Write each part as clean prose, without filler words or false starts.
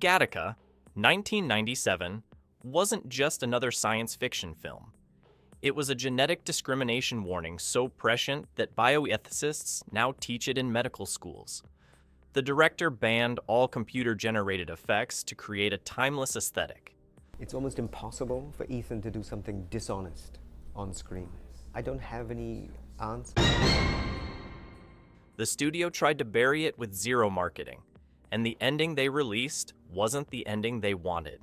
Gattaca, 1997, wasn't just another science fiction film. It was a genetic discrimination warning so prescient that bioethicists now teach it in medical schools. The director banned all computer-generated effects to create a timeless aesthetic. It's almost impossible for Ethan to do something dishonest on screen. I don't have any answers. The studio tried to bury it with zero marketing, and the ending they released wasn't the ending they wanted.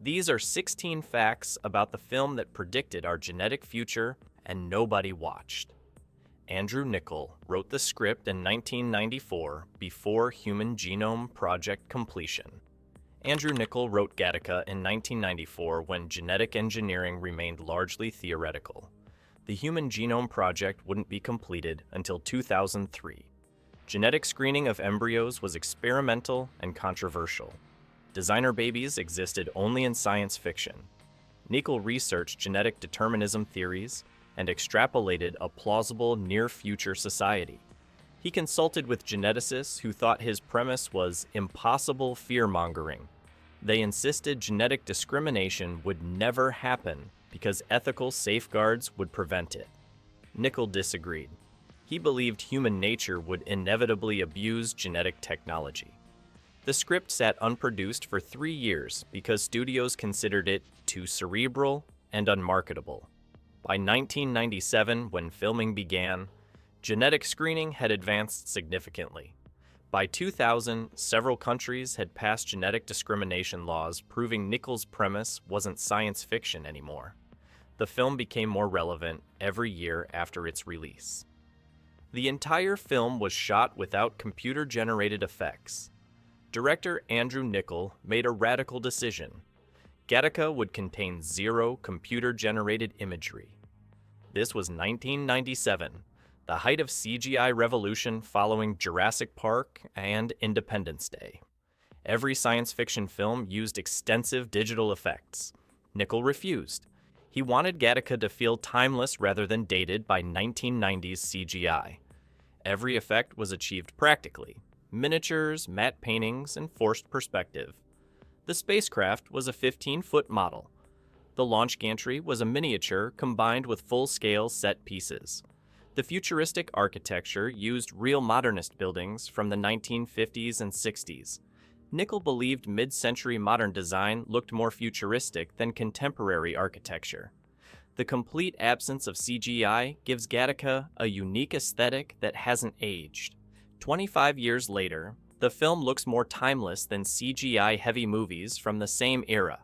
These are 16 facts about the film that predicted our genetic future and nobody watched. Andrew Niccol wrote the script in 1994 before Human Genome Project completion. Andrew Niccol wrote Gattaca in 1994 when genetic engineering remained largely theoretical. The Human Genome Project wouldn't be completed until 2003. Genetic screening of embryos was experimental and controversial. Designer babies existed only in science fiction. Niccol researched genetic determinism theories and extrapolated a plausible near-future society. He consulted with geneticists who thought his premise was impossible fear-mongering. They insisted genetic discrimination would never happen because ethical safeguards would prevent it. Niccol disagreed. He believed human nature would inevitably abuse genetic technology. The script sat unproduced for 3 years because studios considered it too cerebral and unmarketable. By 1997, when filming began, genetic screening had advanced significantly. By 2000, several countries had passed genetic discrimination laws proving Niccol's premise wasn't science fiction anymore. The film became more relevant every year after its release. The entire film was shot without computer-generated effects. Director Andrew Niccol made a radical decision. Gattaca would contain zero computer-generated imagery. This was 1997, the height of CGI revolution following Jurassic Park and Independence Day. Every science fiction film used extensive digital effects. Niccol refused. He wanted Gattaca to feel timeless rather than dated by 1990s CGI. Every effect was achieved practically. Miniatures, matte paintings, and forced perspective. The spacecraft was a 15-foot model. The launch gantry was a miniature combined with full-scale set pieces. The futuristic architecture used real modernist buildings from the 1950s and 60s. Niccol believed mid-century modern design looked more futuristic than contemporary architecture. The complete absence of CGI gives Gattaca a unique aesthetic that hasn't aged. 25 years later, the film looks more timeless than CGI-heavy movies from the same era.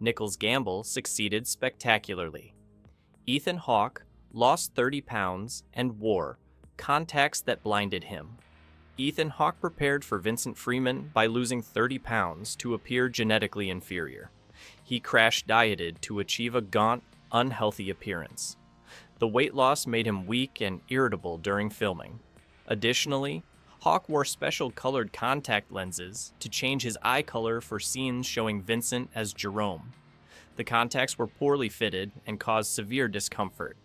Niccol's gamble succeeded spectacularly. Ethan Hawke lost 30 pounds and wore contacts that blinded him. Ethan Hawke prepared for Vincent Freeman by losing 30 pounds to appear genetically inferior. He crash-dieted to achieve a gaunt, unhealthy appearance. The weight loss made him weak and irritable during filming. Additionally, Hawke wore special colored contact lenses to change his eye color for scenes showing Vincent as Jerome. The contacts were poorly fitted and caused severe discomfort.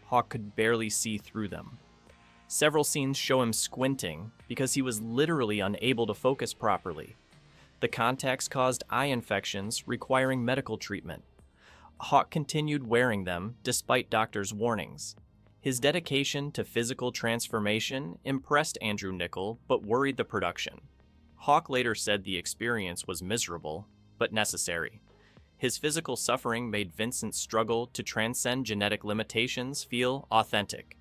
Hawke could barely see through them. Several scenes show him squinting because he was literally unable to focus properly. The contacts caused eye infections requiring medical treatment. Hawke continued wearing them despite doctors' warnings. His dedication to physical transformation impressed Andrew Niccol but worried the production. Hawke later said the experience was miserable, but necessary. His physical suffering made Vincent's struggle to transcend genetic limitations feel authentic.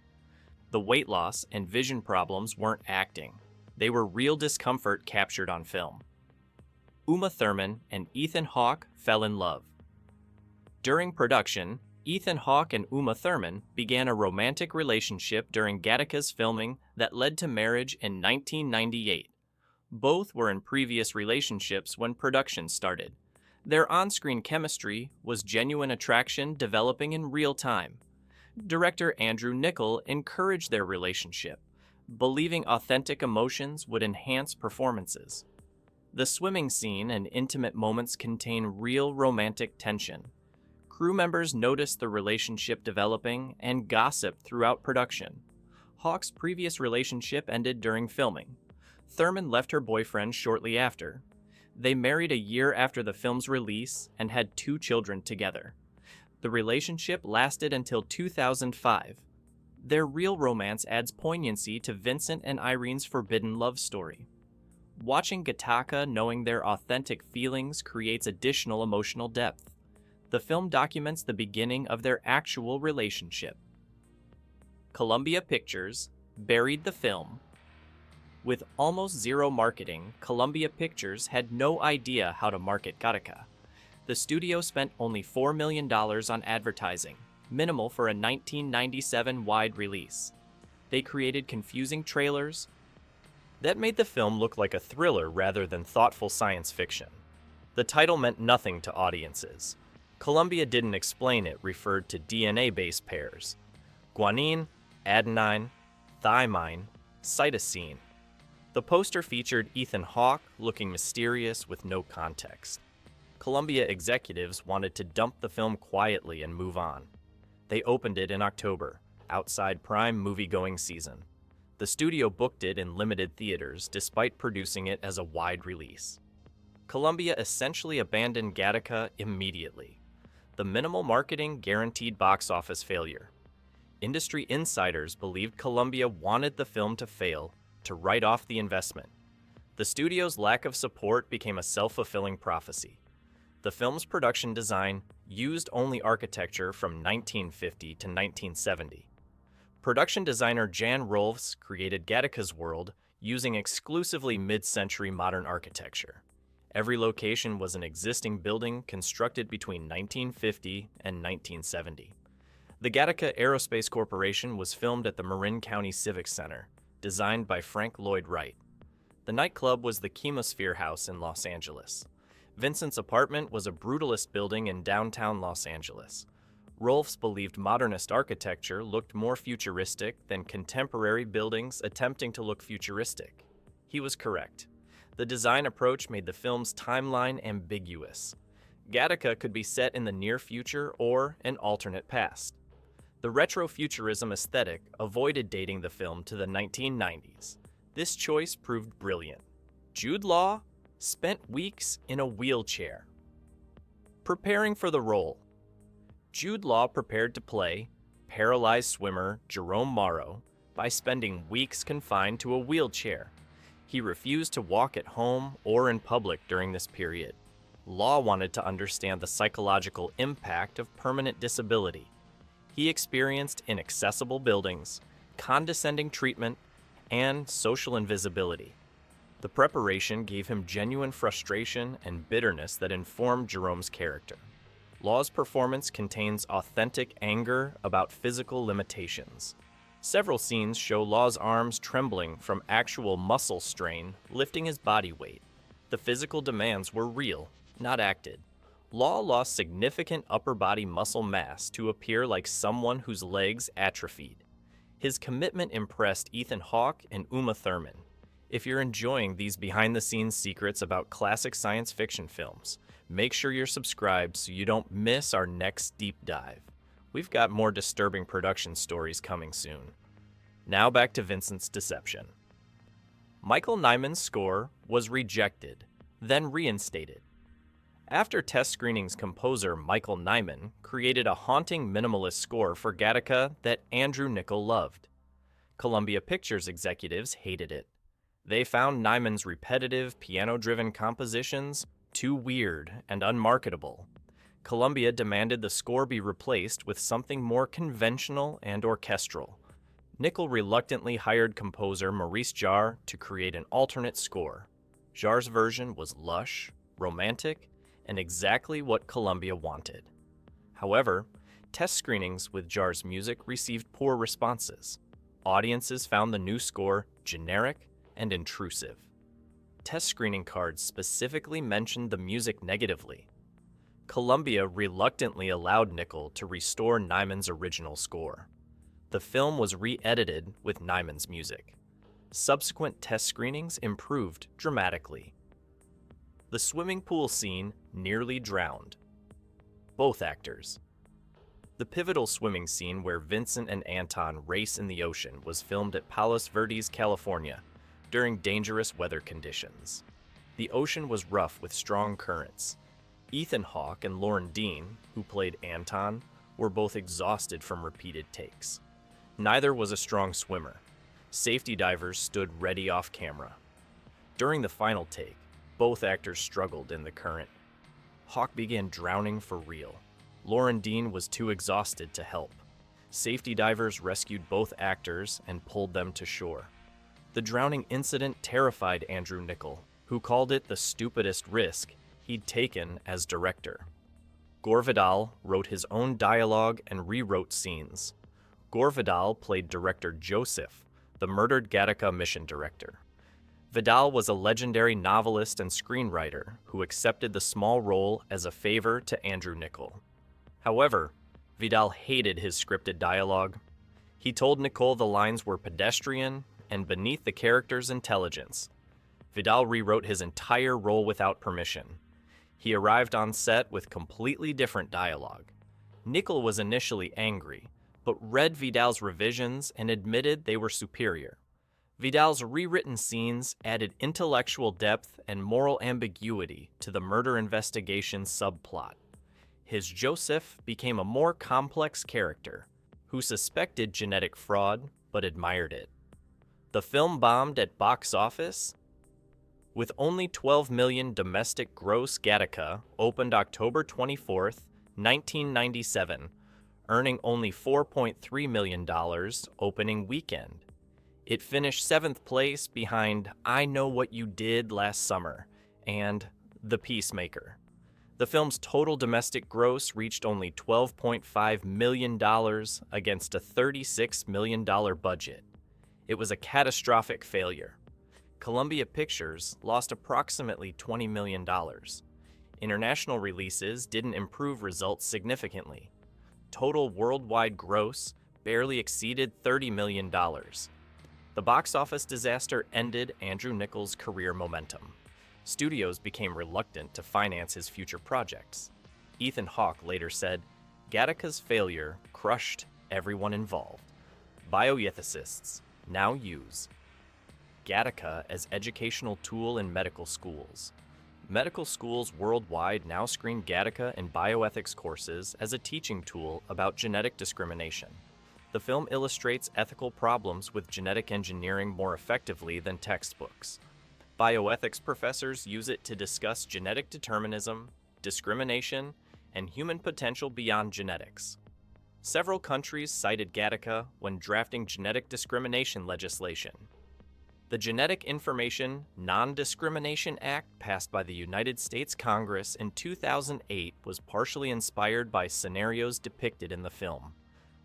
The weight loss and vision problems weren't acting. They were real discomfort captured on film. Uma Thurman and Ethan Hawke fell in love. During production, Ethan Hawke and Uma Thurman began a romantic relationship during Gattaca's filming that led to marriage in 1998. Both were in previous relationships when production started. Their on-screen chemistry was genuine attraction developing in real time. Director Andrew Niccol encouraged their relationship, believing authentic emotions would enhance performances. The swimming scene and intimate moments contain real romantic tension. Crew members noticed the relationship developing and gossiped throughout production. Hawke's previous relationship ended during filming. Thurman left her boyfriend shortly after. They married a year after the film's release and had 2 children together. The relationship lasted until 2005. Their real romance adds poignancy to Vincent and Irene's forbidden love story. Watching Gattaca knowing their authentic feelings creates additional emotional depth. The film documents the beginning of their actual relationship. Columbia Pictures buried the film. With almost zero marketing, Columbia Pictures had no idea how to market Gattaca. The studio spent only $4 million on advertising, minimal for a 1997 wide release. They created confusing trailers that made the film look like a thriller rather than thoughtful science fiction. The title meant nothing to audiences. Columbia didn't explain it referred to DNA-based pairs: guanine, adenine, thymine, cytosine. The poster featured Ethan Hawke looking mysterious with no context. Columbia executives wanted to dump the film quietly and move on. They opened it in October, outside prime movie-going season. The studio booked it in limited theaters despite producing it as a wide release. Columbia essentially abandoned Gattaca immediately. The minimal marketing guaranteed box office failure. Industry insiders believed Columbia wanted the film to fail to write off the investment. The studio's lack of support became a self-fulfilling prophecy. The film's production design used only architecture from 1950 to 1970. Production designer Jan Rolfs created Gattaca's world using exclusively mid-century modern architecture. Every location was an existing building constructed between 1950 and 1970. The Gattaca Aerospace Corporation was filmed at the Marin County Civic Center, designed by Frank Lloyd Wright. The nightclub was the Chemosphere House in Los Angeles. Vincent's apartment was a brutalist building in downtown Los Angeles. Rolfs believed modernist architecture looked more futuristic than contemporary buildings attempting to look futuristic. He was correct. The design approach made the film's timeline ambiguous. Gattaca could be set in the near future or an alternate past. The retrofuturism aesthetic avoided dating the film to the 1990s. This choice proved brilliant. Jude Law spent weeks in a wheelchair. Preparing for the role. Jude Law prepared to play paralyzed swimmer Jerome Morrow by spending weeks confined to a wheelchair. He refused to walk at home or in public during this period. Law wanted to understand the psychological impact of permanent disability. He experienced inaccessible buildings, condescending treatment, and social invisibility. The preparation gave him genuine frustration and bitterness that informed Jerome's character. Law's performance contains authentic anger about physical limitations. Several scenes show Law's arms trembling from actual muscle strain, lifting his body weight. The physical demands were real, not acted. Law lost significant upper body muscle mass to appear like someone whose legs atrophied. His commitment impressed Ethan Hawke and Uma Thurman. If you're enjoying these behind-the-scenes secrets about classic science fiction films, make sure you're subscribed so you don't miss our next deep dive. We've got more disturbing production stories coming soon. Now back to Vincent's deception. Michael Nyman's score was rejected, then reinstated. After test screenings, composer Michael Nyman created a haunting minimalist score for Gattaca that Andrew Niccol loved. Columbia Pictures executives hated it. They found Nyman's repetitive, piano-driven compositions too weird and unmarketable. Columbia demanded the score be replaced with something more conventional and orchestral. Niccol reluctantly hired composer Maurice Jarre to create an alternate score. Jarre's version was lush, romantic, and exactly what Columbia wanted. However, test screenings with Jarre's music received poor responses. Audiences found the new score generic and intrusive. Test screening cards specifically mentioned the music negatively. Columbia reluctantly allowed Niccol to restore Nyman's original score. The film was re-edited with Nyman's music. Subsequent test screenings improved dramatically. The swimming pool scene nearly drowned both actors. The pivotal swimming scene where Vincent and Anton race in the ocean was filmed at Palos Verdes, California, during dangerous weather conditions. The ocean was rough with strong currents. Ethan Hawke and Lauren Dean, who played Anton, were both exhausted from repeated takes. Neither was a strong swimmer. Safety divers stood ready off camera. During the final take, both actors struggled in the current. Hawke began drowning for real. Lauren Dean was too exhausted to help. Safety divers rescued both actors and pulled them to shore. The drowning incident terrified Andrew Niccol, who called it the stupidest risk he'd taken as director. Gore Vidal wrote his own dialogue and rewrote scenes. Gore Vidal played director Joseph, the murdered Gattaca mission director. Vidal was a legendary novelist and screenwriter who accepted the small role as a favor to Andrew Niccol. However, Vidal hated his scripted dialogue. He told Niccol the lines were pedestrian and beneath the character's intelligence. Vidal rewrote his entire role without permission. He arrived on set with completely different dialogue. Niccol was initially angry, but read Vidal's revisions and admitted they were superior. Vidal's rewritten scenes added intellectual depth and moral ambiguity to the murder investigation subplot. His Joseph became a more complex character who suspected genetic fraud but admired it. The film bombed at box office. With only $12 million domestic gross, Gattaca opened October 24, 1997, earning only $4.3 million opening weekend. It finished 7th place behind I Know What You Did Last Summer and The Peacemaker. The film's total domestic gross reached only $12.5 million against a $36 million budget. It was a catastrophic failure. Columbia Pictures lost approximately $20 million. International releases didn't improve results significantly. Total worldwide gross barely exceeded $30 million. The box office disaster ended Andrew Niccol's career momentum. Studios became reluctant to finance his future projects. Ethan Hawke later said, "Gattaca's failure crushed everyone involved. Bioethicists now use Gattaca as educational tool in medical schools. Medical schools worldwide now screen Gattaca in bioethics courses as a teaching tool about genetic discrimination. The film illustrates ethical problems with genetic engineering more effectively than textbooks. Bioethics professors use it to discuss genetic determinism, discrimination, and human potential beyond genetics. Several countries cited Gattaca when drafting genetic discrimination legislation. The Genetic Information Non-Discrimination Act passed by the United States Congress in 2008 was partially inspired by scenarios depicted in the film.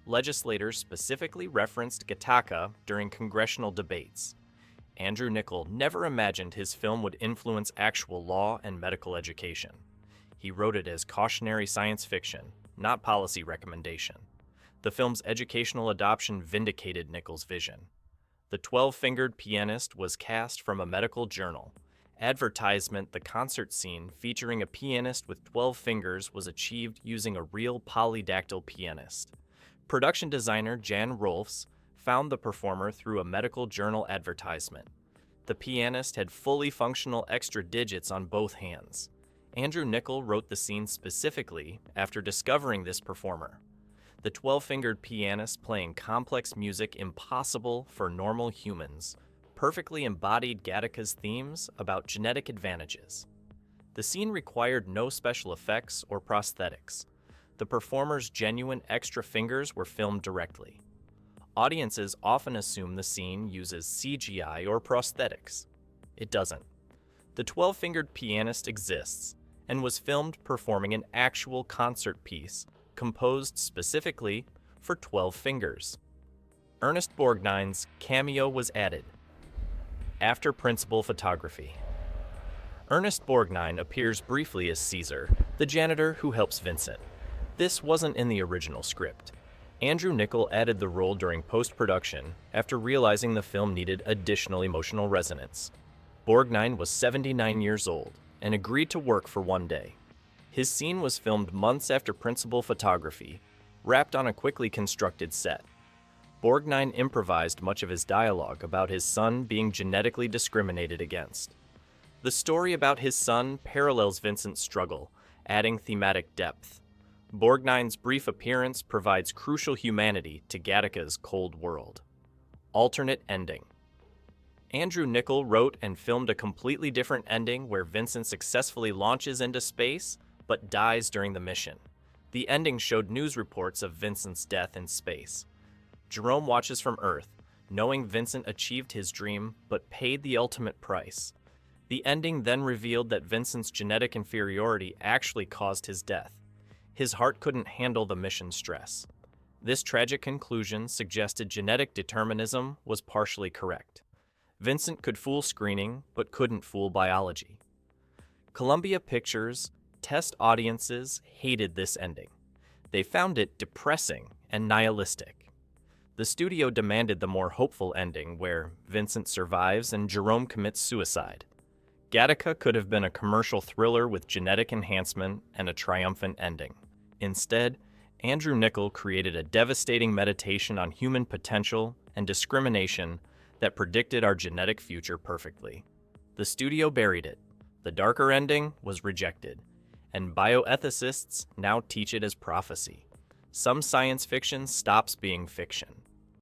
Legislators specifically referenced Gattaca during congressional debates. Andrew Niccol never imagined his film would influence actual law and medical education. He wrote it as cautionary science fiction, not policy recommendation. The film's educational adoption vindicated Niccol's vision. The 12-fingered pianist was cast from a medical journal. Advertisement The concert scene featuring a pianist with 12 fingers was achieved using a real polydactyl pianist. Production designer Jan Rolfs found the performer through a medical journal advertisement. The pianist had fully functional extra digits on both hands. Andrew Niccol wrote the scene specifically after discovering this performer. The 12-fingered pianist playing complex music impossible for normal humans perfectly embodied Gattaca's themes about genetic advantages. The scene required no special effects or prosthetics. The performer's genuine extra fingers were filmed directly. Audiences often assume the scene uses CGI or prosthetics. It doesn't. The 12-fingered pianist exists and was filmed performing an actual concert piece composed specifically for 12 fingers. Ernest Borgnine's cameo was added. After principal photography. Ernest Borgnine appears briefly as Caesar, the janitor who helps Vincent. This wasn't in the original script. Andrew Niccol added the role during post-production after realizing the film needed additional emotional resonance. Borgnine was 79 years old and agreed to work for one day. His scene was filmed months after principal photography, wrapped on a quickly constructed set. Borgnine improvised much of his dialogue about his son being genetically discriminated against. The story about his son parallels Vincent's struggle, adding thematic depth. Borgnine's brief appearance provides crucial humanity to Gattaca's cold world. Alternate ending. Andrew Niccol wrote and filmed a completely different ending where Vincent successfully launches into space but dies during the mission. The ending showed news reports of Vincent's death in space. Jerome watches from Earth, knowing Vincent achieved his dream but paid the ultimate price. The ending then revealed that Vincent's genetic inferiority actually caused his death. His heart couldn't handle the mission stress. This tragic conclusion suggested genetic determinism was partially correct. Vincent could fool screening, but couldn't fool biology. Columbia Pictures' test audiences hated this ending. They found it depressing and nihilistic. The studio demanded the more hopeful ending where Vincent survives and Jerome commits suicide. Gattaca could have been a commercial thriller with genetic enhancement and a triumphant ending. Instead, Andrew Niccol created a devastating meditation on human potential and discrimination that predicted our genetic future perfectly. The studio buried it. The darker ending was rejected, and bioethicists now teach it as prophecy. Some science fiction stops being fiction.